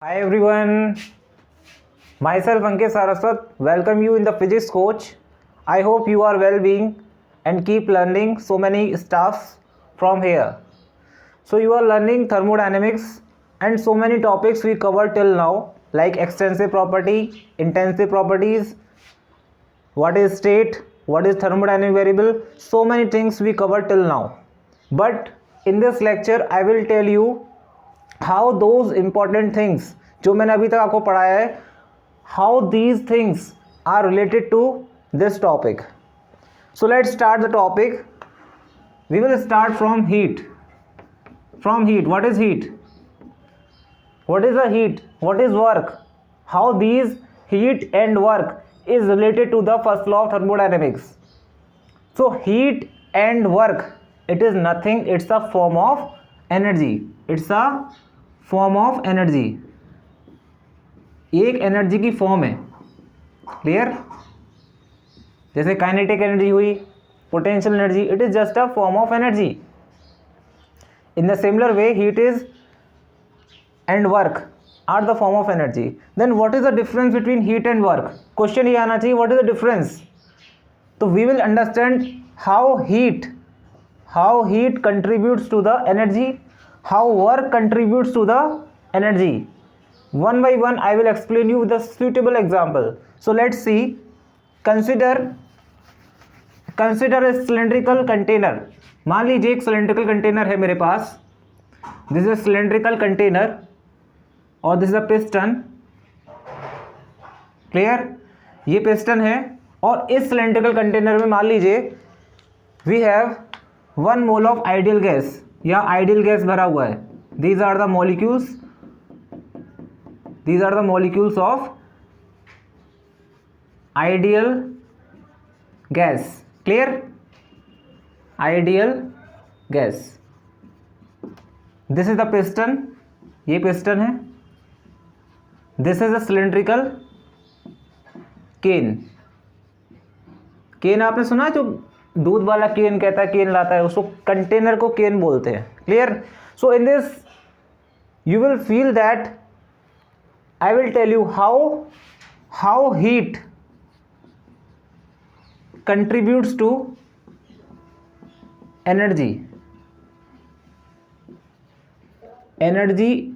Hi everyone, myself Ankit Saraswat welcome you in the physics coach. I hope you are well being and keep learning so many stuffs from here. So you are learning thermodynamics and so many topics we covered till now like extensive property, intensive properties, what is state, what is thermodynamic variable, so many things we covered till now. But in this lecture I will tell you how those important things जो मैंने अभी तक आपको पढ़ाया है, how these things are related to this topic. So let's start the topic. We will start from heat. What is heat? What is the heat? What is work? How these heat and work is related to the first law of thermodynamics. So heat and work, it is nothing, it's a form of energy. It's a form of energy. एक energy की form है. Clear? जैसे kinetic energy हुई, potential energy, it is just a form of energy. In the similar way heat is and work are the form of energy. Then what is the difference between heat and work? Question ये आना चाहिए, what is the difference? तो we will understand how heat contributes to the energy, how work contributes to the energy. One by one I will explain you with a suitable example. So let's see. Consider a cylindrical container. मान लीजिए एक cylindrical container है मेरे पास. This is a cylindrical container और this is a piston. Clear? ये piston है और इस सिलेंड्रिकल कंटेनर में मान लीजिए we have 1 mole of ideal gas या आइडियल गैस भरा हुआ है. These are the molecules of ideal gas. Clear? Ideal gas. This is the piston. ये पिस्टन है. This is a cylindrical can. Can आपने सुना है, जो दूध वाला केन कहता है, केन लाता है, उसको कंटेनर को केन बोलते हैं. Clear? So in this you will feel that I will tell you how heat contributes to energy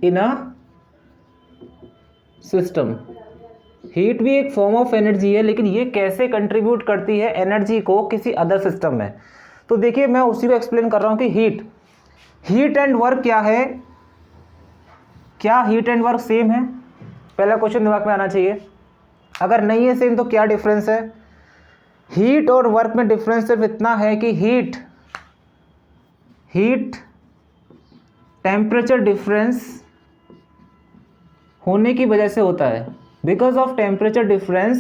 in a system. Heat भी एक फॉर्म ऑफ एनर्जी है, लेकिन ये कैसे कंट्रीब्यूट करती है एनर्जी को किसी अदर सिस्टम में. तो देखिए मैं उसी को एक्सप्लेन कर रहा हूँ कि हीट एंड वर्क क्या है. क्या हीट एंड वर्क सेम है? पहला क्वेश्चन दिमाग में आना चाहिए. अगर नहीं है सेम तो क्या डिफरेंस है? हीट और वर्क में डिफरेंस सिर्फ इतना है कि हीट टेम्परेचर डिफरेंस होने की वजह से होता है. Because of temperature difference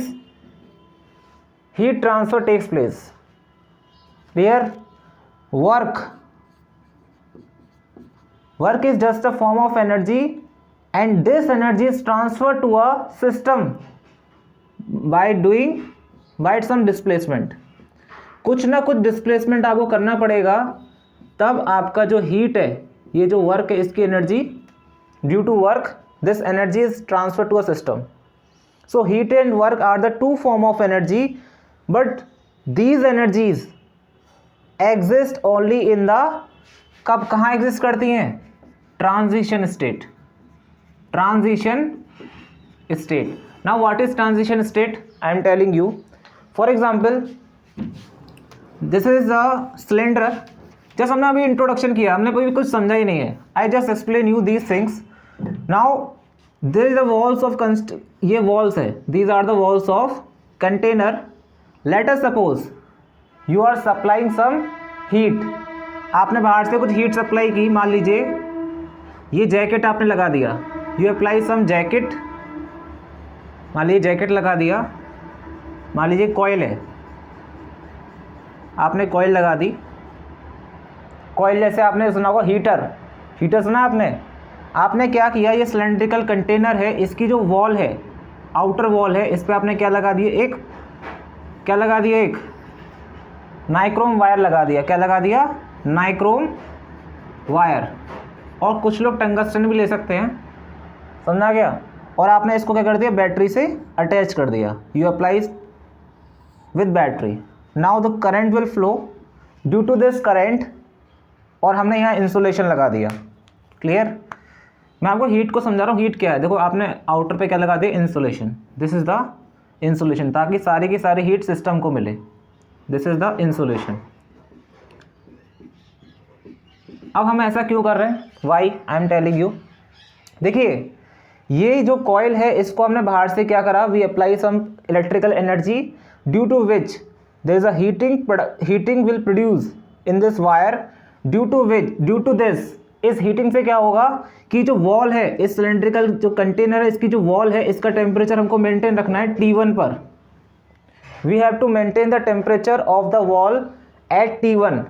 heat transfer takes place. Clear? Work is just a form of energy and this energy is transfer to a system by some displacement. कुछ ना कुछ डिस्प्लेसमेंट आपको करना पड़ेगा, तब आपका जो हीट है, ये जो वर्क है, इसकी energy due to work this energy is transferred to a system. So heat and work are the two form of energy, but these energies exist only in the कहाँ exist करती हैं? Transition state. Now what is transition state? I am telling you. For example, this is a cylinder. Just हमने अभी introduction किया, हमने कोई भी कुछ समझा ही नहीं है. I just explain you these things. Now there is the walls of ये walls है. These are the walls of container. Let us suppose you are supplying some heat. आपने बाहर से कुछ हीट सप्लाई की. मान लीजिए ये जैकेट आपने लगा दिया. You apply some jacket. मान लीजिए जैकेट लगा दिया. मान लीजिए कॉइल है, आपने कॉइल लगा दी. कॉइल जैसे आपने सुना होगा हीटर सुना आपने क्या किया, ये सिलेंड्रिकल कंटेनर है, इसकी जो वॉल है, आउटर वॉल है, इस पर आपने क्या लगा दिया? एक नाइक्रोम वायर लगा दिया. क्या लगा दिया? Nichrome wire. और कुछ लोग टंगस्टन भी ले सकते हैं. समझ आ गया। और आपने इसको क्या कर दिया, बैटरी से अटैच कर दिया, you applies with battery. Now the current will flow due to this current, और हमने यहाँ इंसुलेशन लगा दिया। क्लियर। मैं आपको हीट को समझा रहा हूँ, हीट क्या है। देखो आपने आउटर पे क्या लगा दिया, insulation, this is the insulation, ताकि सारी की सारी हीट सिस्टम को मिले, दिस इज द इंसुलेशन। अब हम ऐसा क्यों कर रहे हैं, why, I am telling you. देखिए ये जो कॉइल है इसको हमने बाहर से क्या करा, we apply some electrical energy due to which there is a heating will produce in this wire, due to this, इस हीटिंग से क्या होगा कि जो वॉल है, इस सिलेंड्रिकल जो कंटेनर है इसकी जो वॉल है, इसका टेम्परेचर हमको मेंटेन रखना है T1 पर। We have to maintain the temperature of the wall at T1।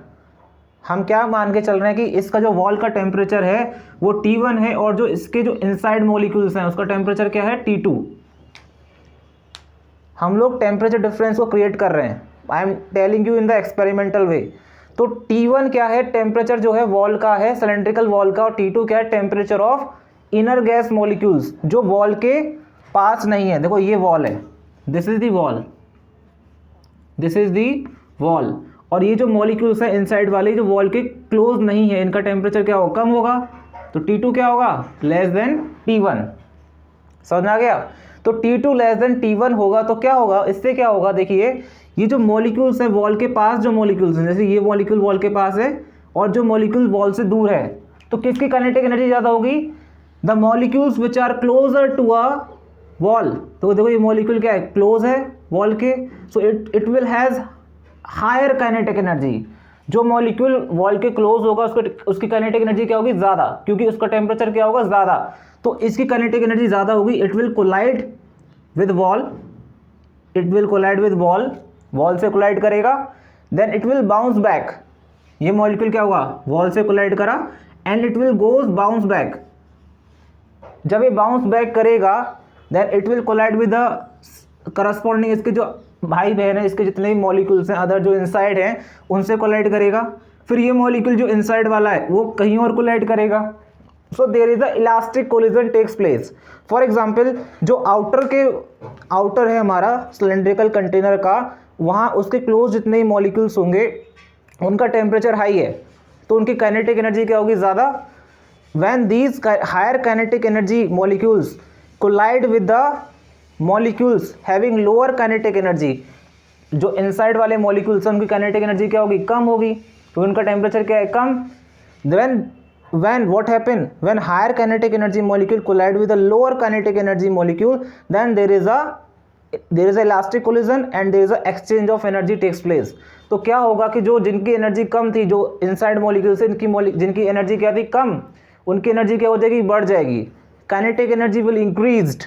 हम क्या मान के चल रहे हैं कि इसका जो वॉल का टेम्परेचर है वो T1 है, और जो इसके जो इनसाइड मॉलिक्यूल्स हैं उसका टेम्परेचर क्या है, T2। हम लोग टेम्परेचर डिफरेंस को क्रिएट कर रहे हैं, I am telling you in the experimental way. तो T1 क्या है, टेम्परेचर जो है वॉल का है, सिलेंड्रिकल वॉल का, और T2 क्या है, temperature of inner gas molecules जो वॉल के पास नहीं है। देखो ये वॉल है, this is the wall, this is the wall, और ये जो मॉलिक्यूल्स है इनसाइड वाले जो वॉल के क्लोज नहीं है, इनका टेम्परेचर क्या होगा, कम होगा। तो T2 क्या होगा, लेस देन T1। समझ आ गया। तो T2 लेस देन T1 होगा तो क्या होगा, इससे क्या होगा, देखिए ये जो मॉलिक्यूल्स है वॉल के पास, जो मॉलिक्यूल्स हैं, जैसे ये मॉलिक्यूल वॉल के पास है और जो मॉलिक्यूल वॉल से दूर है, तो किसकी काइनेटिक एनर्जी ज़्यादा होगी, the molecules which are closer to a wall. तो देखो ये मॉलिक्यूल क्या है, क्लोज है वॉल के, so it will has higher kinetic energy. जो मॉलिक्यूल वॉल के क्लोज होगा उसकी काइनेटिक एनर्जी क्या होगी, ज़्यादा, क्योंकि उसका टेम्परेचर क्या होगा, ज़्यादा, तो इसकी काइनेटिक एनर्जी ज़्यादा होगी। It will collide with wall, it will collide with wall, wall से कोलाइड करेगा, then it will bounce back. ये मॉलिक्यूल क्या होगा, वॉल से कोलाइड करा, and it will goes bounce back. जब ये बाउंस बैक करेगा then it will collide with the corresponding, इसके जो भाई बहन है, इसके जितने भी मॉलिक्यूल्स हैं अदर जो इनसाइड हैं उनसे कोलाइड करेगा। फिर ये मॉलिक्यूल जो इनसाइड वाला है वो कहीं और कोलाइड करेगा। So there is a elastic collision takes place. For example जो आउटर है हमारा सिलेंड्रिकल कंटेनर का, वहाँ उसके क्लोज जितने ही मॉलिक्यूल्स होंगे उनका टेम्परेचर हाई है, तो उनकी काइनेटिक एनर्जी क्या होगी, ज़्यादा। When these higher kinetic energy molecules collide with the molecules having lower kinetic energy, जो इनसाइड वाले मॉलिक्यूल्स हैं उनकी काइनेटिक एनर्जी क्या होगी, कम होगी, तो उनका टेम्परेचर क्या है, कम। When what happen, when higher kinetic energy molecule collide with a lower kinetic energy molecule, then there is a elastic collision and there is a exchange of energy takes place। तो क्या होगा कि जो जिनकी energy कम थी, जो inside molecule से जिनकी एनर्जी क्या थी, कम, उनकी एनर्जी क्या हो जाएगी, बढ़ जाएगी, काइनेटिक एनर्जी विल इंक्रीज्ड।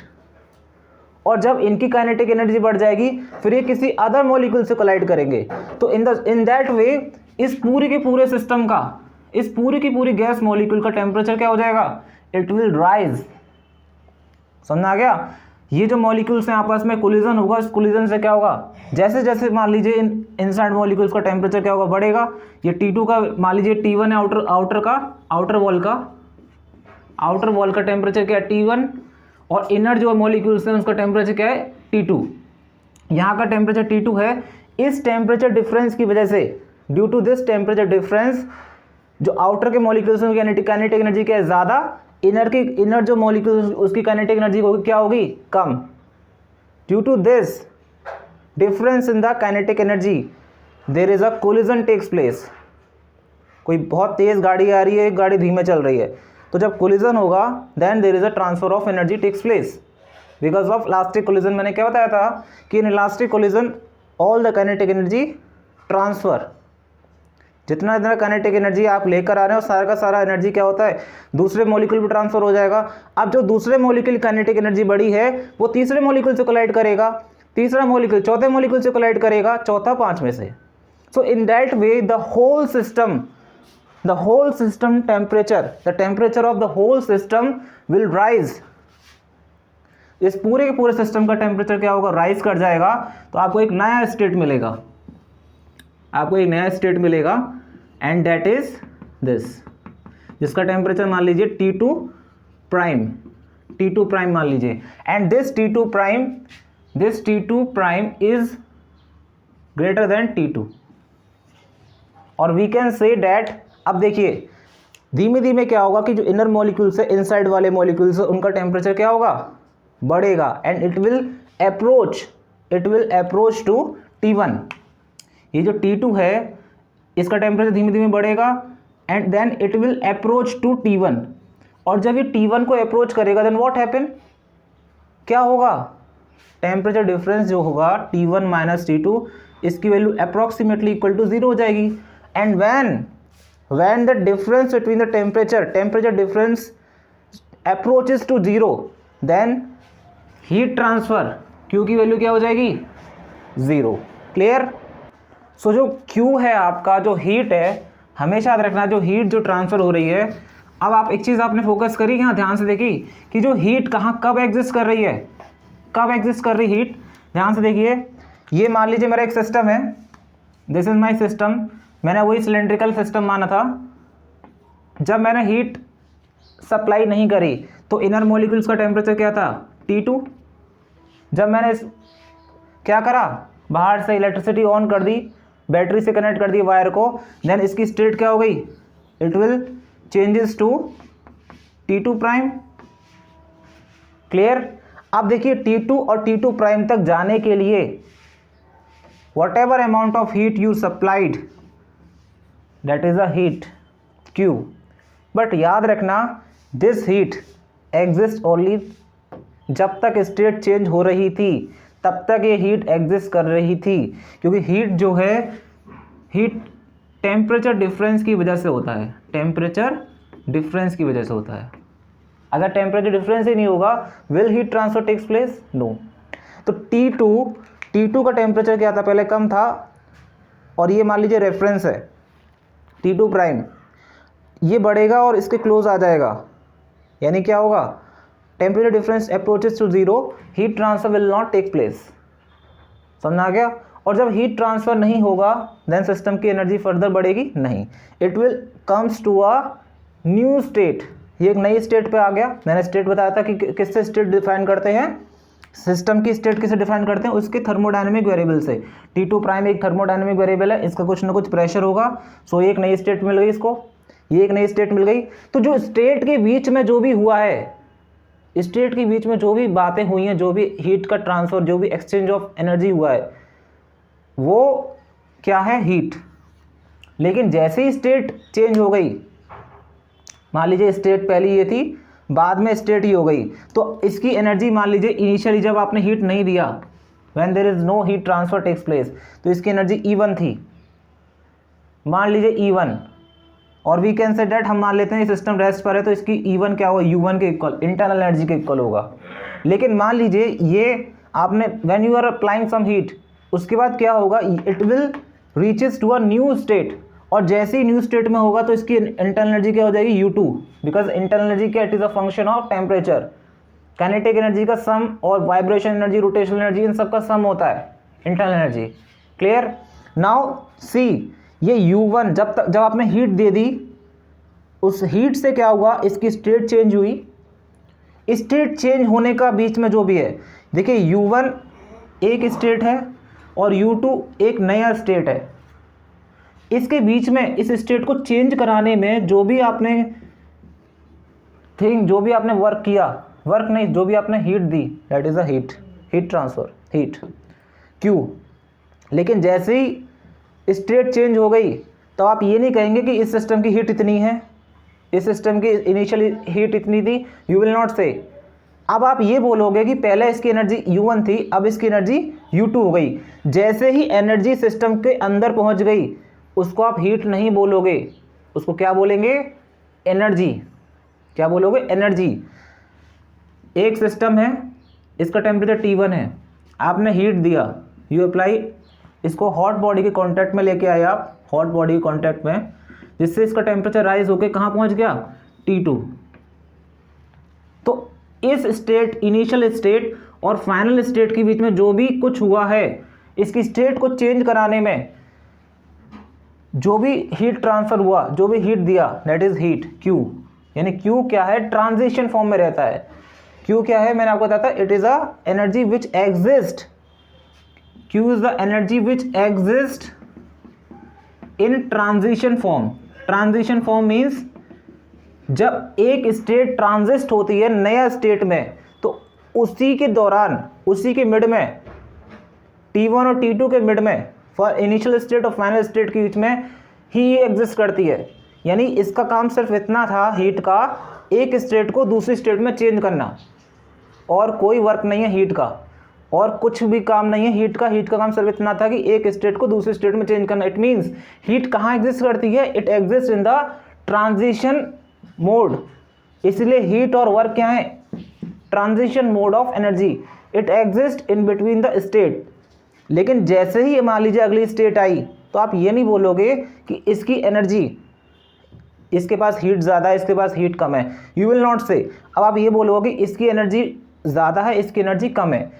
और जब इनकी काइनेटिक एनर्जी बढ़ जाएगी फिर ये किसी अदर मॉलिक्यूल से कोलाइड करेंगे। तो इन दैट वे इस पूरे के पूरे सिस्टम का, इस पूरी की पूरी गैस मॉलिक्यूल का टेम्परेचर क्या हो जाएगा, इट विल राइज। समझ आ गया। ये जो मॉलिक्यूल्स हैं आपस में कोलिजन होगा, इस कोलिजन से क्या होगा, जैसे जैसे मान लीजिए इनसाइड मॉलिक्यूल्स का टेम्परेचर क्या होगा, बढ़ेगा। ये T2 का मान लीजिए T1 है, आउटर वॉल का टेम्परेचर क्या है, T1, और इनर जो मॉलिक्यूल्स हैं उसका टेम्परेचर क्या है, T2। यहाँ का टेम्परेचर T2 है। इस टेम्परेचर डिफरेंस की वजह से, due to this temperature difference, जो आउटर के मॉलिक्यूल्स हैं उनकी काइनेटिक एनर्जी क्या है, ज़्यादा, इनर जो मॉलिक्यूल्स उसकी काइनेटिक एनर्जी होगी क्या होगी, कम। Due to this difference in the kinetic energy there is a collision takes place. कोई बहुत तेज़ गाड़ी आ रही है, एक गाड़ी धीमे चल रही है, तो जब कोलिजन होगा then there is a transfer of energy takes place because of elastic collision. मैंने क्या बताया था कि in elastic collision all the kinetic energy transfer, जितना काइनेटिक एनर्जी आप लेकर आ रहे हो सारा का सारा एनर्जी क्या होता है, दूसरे मॉलिक्यूल पर ट्रांसफर हो जाएगा। अब जो दूसरे मॉलिक्यूल काइनेटिक एनर्जी बड़ी है वो तीसरे मॉलिक्यूल से कोलाइड करेगा, तीसरा मॉलिक्यूल चौथे मॉलिक्यूल से कोलाइड करेगा, चौथा पांचवें से। So in that way the whole system temperature, the temperature of the whole system will rise. इस पूरे के पूरे सिस्टम का टेम्परेचर क्या होगा, राइज कर जाएगा। तो आपको एक नया स्टेट मिलेगा, एंड दैट इज दिस, जिसका टेम्परेचर मान लीजिए T2 प्राइम, T2 प्राइम मान लीजिए, and this T2 prime is greater than T2, और वी कैन से डैट, अब देखिए धीमे धीमे क्या होगा कि जो इनर मॉलिक्यूल्स है, इनसाइड वाले मॉलिक्यूल्स है, उनका टेम्परेचर क्या होगा, बढ़ेगा, and it will approach to T1। ये जो T2 है इसका टेम्परेचर धीमे धीमे बढ़ेगा and then it will approach to T1, और जब ये T1 को अप्रोच करेगा देन व्हाट हैपन, क्या होगा, टेम्परेचर डिफरेंस जो होगा T1 माइनस T2, इसकी वैल्यू अप्रॉक्सीमेटली इक्वल टू 0 हो जाएगी, and when the difference between the temperature difference approaches to 0, then heat transfer Q की वैल्यू क्या हो जाएगी, 0। क्लियर। सो जो Q है आपका, जो हीट है, हमेशा याद रखना जो हीट जो ट्रांसफर हो रही है। अब आप एक चीज़ आपने फोकस करी, यहाँ ध्यान से देखी कि जो हीट कहाँ कब एग्जिस्ट कर रही है, कब एग्जिस्ट कर रही हीट, ध्यान से देखिए। ये मान लीजिए मेरा एक सिस्टम है, दिस इज माय सिस्टम, मैंने वही सिलेंड्रिकल सिस्टम माना था। जब मैंने हीट सप्लाई नहीं करी तो इनर मॉलिक्यूल्स का टेम्परेचर क्या था, T2। जब मैंने क्या करा, बाहर से इलेक्ट्रिसिटी ऑन कर दी, बैटरी से कनेक्ट कर दी वायर को, देन इसकी स्टेट क्या हो गई, it will changes to T2 prime. Clear. अब देखिए T2 और T2 प्राइम तक जाने के लिए whatever amount of heat you supplied, that is a heat Q, but याद रखना this heat exists only जब तक स्टेट चेंज हो रही थी, तब तक ये हीट एग्जिस्ट कर रही थी, क्योंकि हीट जो है, हीट टेम्परेचर डिफरेंस की वजह से होता है, टेम्परेचर डिफरेंस की वजह से होता है। अगर टेम्परेचर डिफरेंस ही नहीं होगा, will heat transfer takes place, no. तो T2 का टेम्परेचर क्या था, पहले कम था, और ये मान लीजिए रेफरेंस है T2 प्राइम, ये बढ़ेगा और इसके क्लोज आ जाएगा, यानी क्या होगा, temperature difference approaches to 0, heat transfer will not take place. समझ आ गया। और जब हीट ट्रांसफर नहीं होगा देन सिस्टम की एनर्जी फर्दर बढ़ेगी नहीं, it will comes to a new state. ये एक नई स्टेट पे आ गया। मैंने स्टेट बताया था कि किससे स्टेट डिफाइन करते हैं, सिस्टम की स्टेट किसे डिफाइन करते हैं, उसके थर्मोडायनेमिक वेरिएबल से। T2 प्राइम एक थर्मोडायनेमिक वेरिएबल है, इसका कुछ ना कुछ प्रेशर होगा, सो एक नई स्टेट मिल गई इसको, ये एक नई स्टेट मिल गई। तो जो स्टेट के बीच में जो भी हुआ है, स्टेट के बीच में जो भी बातें हुई हैं, जो भी हीट का ट्रांसफर, जो भी एक्सचेंज ऑफ एनर्जी हुआ है, वो क्या है, हीट। लेकिन जैसे ही स्टेट चेंज हो गई, मान लीजिए स्टेट पहली ये थी, बाद में स्टेट ही हो गई, तो इसकी एनर्जी मान लीजिए इनिशियली जब आपने हीट नहीं दिया, when there is no heat transfer takes place, तो इसकी एनर्जी E1 थी, मान लीजिए E1, और वी कैन से डेट, हम मान लेते हैं सिस्टम रेस्ट पर है तो इसकी E1 क्या होगा, U1 के इक्वल, इंटरनल एनर्जी के इक्वल होगा। लेकिन मान लीजिए ये आपने when you are applying some heat, उसके बाद क्या होगा, it will reaches to a new state, और जैसे ही न्यू स्टेट में होगा तो इसकी इंटरनल एनर्जी क्या हो जाएगी, U2, बिकॉज इंटरनल एनर्जी क्या, it is a function of temperature. Kinetic energy का सम और वाइब्रेशन एनर्जी, रोटेशनल एनर्जी, इन सब का सम होता है internal energy. Clear. Now see, ये U1 जब आपने हीट दे दी, उस हीट से क्या हुआ, इसकी स्टेट चेंज हुई। स्टेट चेंज होने का बीच में जो भी है, देखिए U1 एक स्टेट है और U2 एक नया स्टेट है। इसके बीच में इस स्टेट को चेंज कराने में जो भी आपने वर्क किया, वर्क नहीं, जो भी आपने heat the, that is a heat transfer, heat Q। लेकिन जैसे ही स्टेट चेंज हो गई तो आप ये नहीं कहेंगे कि इस सिस्टम की हीट इतनी है, इस सिस्टम की इनिशियली हीट इतनी थी, यू विल नॉट से। अब आप ये बोलोगे कि पहले इसकी एनर्जी U1 थी, अब इसकी एनर्जी U2 हो गई। जैसे ही एनर्जी सिस्टम के अंदर पहुंच गई, उसको आप हीट नहीं बोलोगे, उसको क्या बोलेंगे, एनर्जी। क्या बोलोगे, एनर्जी। एक सिस्टम है, इसका टेम्परेचर T1 है, आपने हीट दिया, यू अप्लाई, इसको हॉट बॉडी के कांटेक्ट में लेके आए आप, हॉट बॉडी के कांटेक्ट में, जिससे इसका टेम्परेचर राइज होके कहाँ पहुंच गया, T2। तो इस स्टेट, इनिशियल स्टेट और फाइनल स्टेट के बीच में जो भी कुछ हुआ है, इसकी स्टेट को चेंज कराने में जो भी हीट ट्रांसफर हुआ, जो भी हीट दिया, दैट इज हीट Q। यानी Q क्या है, ट्रांजिशन फॉर्म में रहता है। Q क्या है, मैंने आपको बताया था, it is a energy which exist, Q is the energy which exist in transition form. Transition form means जब एक स्टेट ट्रांजिस्ट होती है नया स्टेट में, तो उसी के दौरान, उसी के मिड में, T1 और T2 के मिड में, फॉर इनिशियल स्टेट और फाइनल स्टेट के बीच में ही ये एग्जिस्ट करती है। यानी इसका काम सिर्फ इतना था हीट का, एक स्टेट को दूसरी स्टेट में चेंज करना, और कोई वर्क नहीं है हीट का, और कुछ भी काम नहीं है हीट का। हीट का काम सिर्फ इतना था कि एक स्टेट को दूसरी स्टेट में चेंज करना। इट मीन्स हीट कहाँ एग्जिस्ट करती है, it exist in the transition mode. इसलिए हीट और वर्क क्या है, transition mode of energy, it exist in between the state. लेकिन जैसे ही मान लीजिए अगली स्टेट आई, तो आप ये नहीं बोलोगे कि इसकी एनर्जी, इसके पास हीट ज़्यादा है, इसके पास हीट कम है, यू विल नॉट से। अब आप ये बोलोगे इसकी एनर्जी ज़्यादा है, इसकी एनर्जी कम है।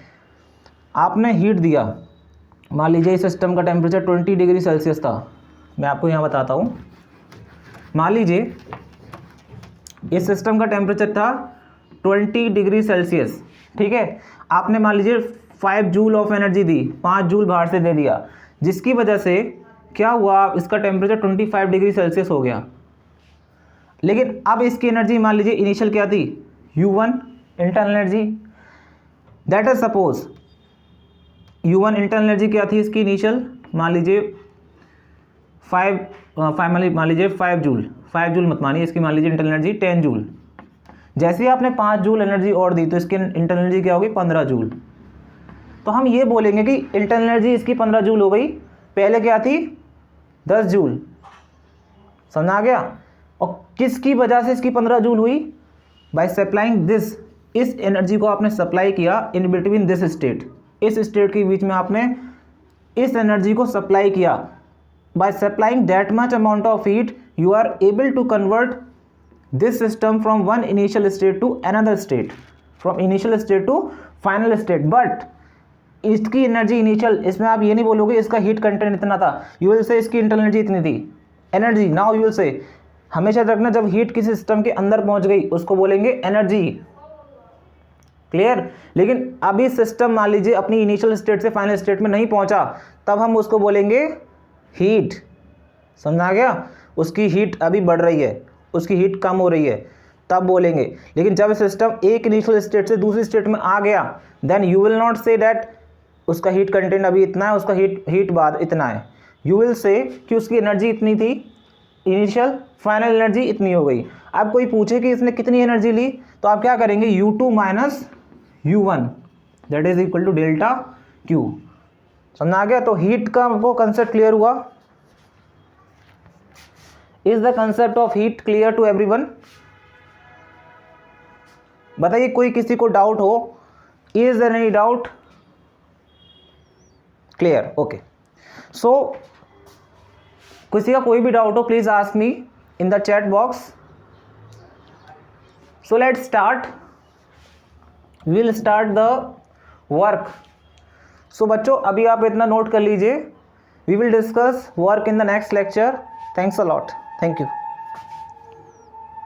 आपने हीट दिया, मान लीजिए इस सिस्टम का टेम्परेचर 20 डिग्री सेल्सियस था। मैं आपको यहाँ बताता हूँ, मान लीजिए इस सिस्टम का टेम्परेचर था 20 डिग्री सेल्सियस, ठीक है। आपने मान लीजिए 5 joule of energy the, 5 joule बाहर से दे दिया, जिसकी वजह से क्या हुआ, इसका टेम्परेचर 25 डिग्री सेल्सियस हो गया। लेकिन अब इसकी एनर्जी मान लीजिए इनिशियल क्या थी, U1 internal energy, that is suppose U1 internal energy क्या थी इसकी इनिशियल, मान लीजिए 5 जूल, 5 जूल मत मानिए, इसकी मान लीजिए इंटरनल एनर्जी 10 जूल। जैसे ही आपने 5 जूल एनर्जी और दी, तो इसकी इंटरनल एनर्जी क्या होगी, 15 जूल। तो हम ये बोलेंगे कि इंटरनल एनर्जी इसकी 15 जूल हो गई, पहले क्या थी 10 जूल, समझ आ गया। और किसकी वजह से इसकी 15 जूल हुई, बाय सप्लाइंग दिस, इस एनर्जी को आपने सप्लाई किया इन बिटवीन दिस स्टेट, इस स्टेट के बीच में आपने इस एनर्जी को सप्लाई किया। By supplying that much amount of heat, you are able to convert this system from one initial state to another state, from initial state to final state. But इसकी energy initial, इसमें आप ये नहीं बोलोगे इसका heat content इतना था, you will say इसकी इंटरनल एनर्जी इतनी थी, energy. Now you will say, हमेशा रखना जब हीट किसी सिस्टम के अंदर पहुंच गई उसको बोलेंगे एनर्जी, क्लियर। लेकिन अभी सिस्टम मान लीजिए अपनी इनिशियल स्टेट से फाइनल स्टेट में नहीं पहुंचा, तब हम उसको बोलेंगे हीट, समझ आ गया। उसकी हीट अभी बढ़ रही है, उसकी हीट कम हो रही है, तब बोलेंगे। लेकिन जब सिस्टम एक इनिशियल स्टेट से दूसरी स्टेट में आ गया, then you will not say that उसका हीट कंटेंट अभी इतना है, उसका हीट बाद इतना है। यू विल से कि उसकी एनर्जी इतनी थी इनिशियल, फाइनल एनर्जी इतनी हो गई। अब कोई पूछे कि इसने कितनी एनर्जी ली, तो आप क्या करेंगे, U2 minus U1 that is equal to delta Q, समझ आ गया। तो हीट का आपको कंसेप्ट क्लियर हुआ। Is the concept of heat clear to everyone? बताइए कोई किसी को डाउट हो, is there any doubt? Clear, okay. So किसी का कोई भी डाउट हो please ask me in the chat box. So let's start, will start the work. So बच्चों अभी आप इतना नोट कर लीजिए, we will discuss work in the next lecture. Thanks a lot, thank you.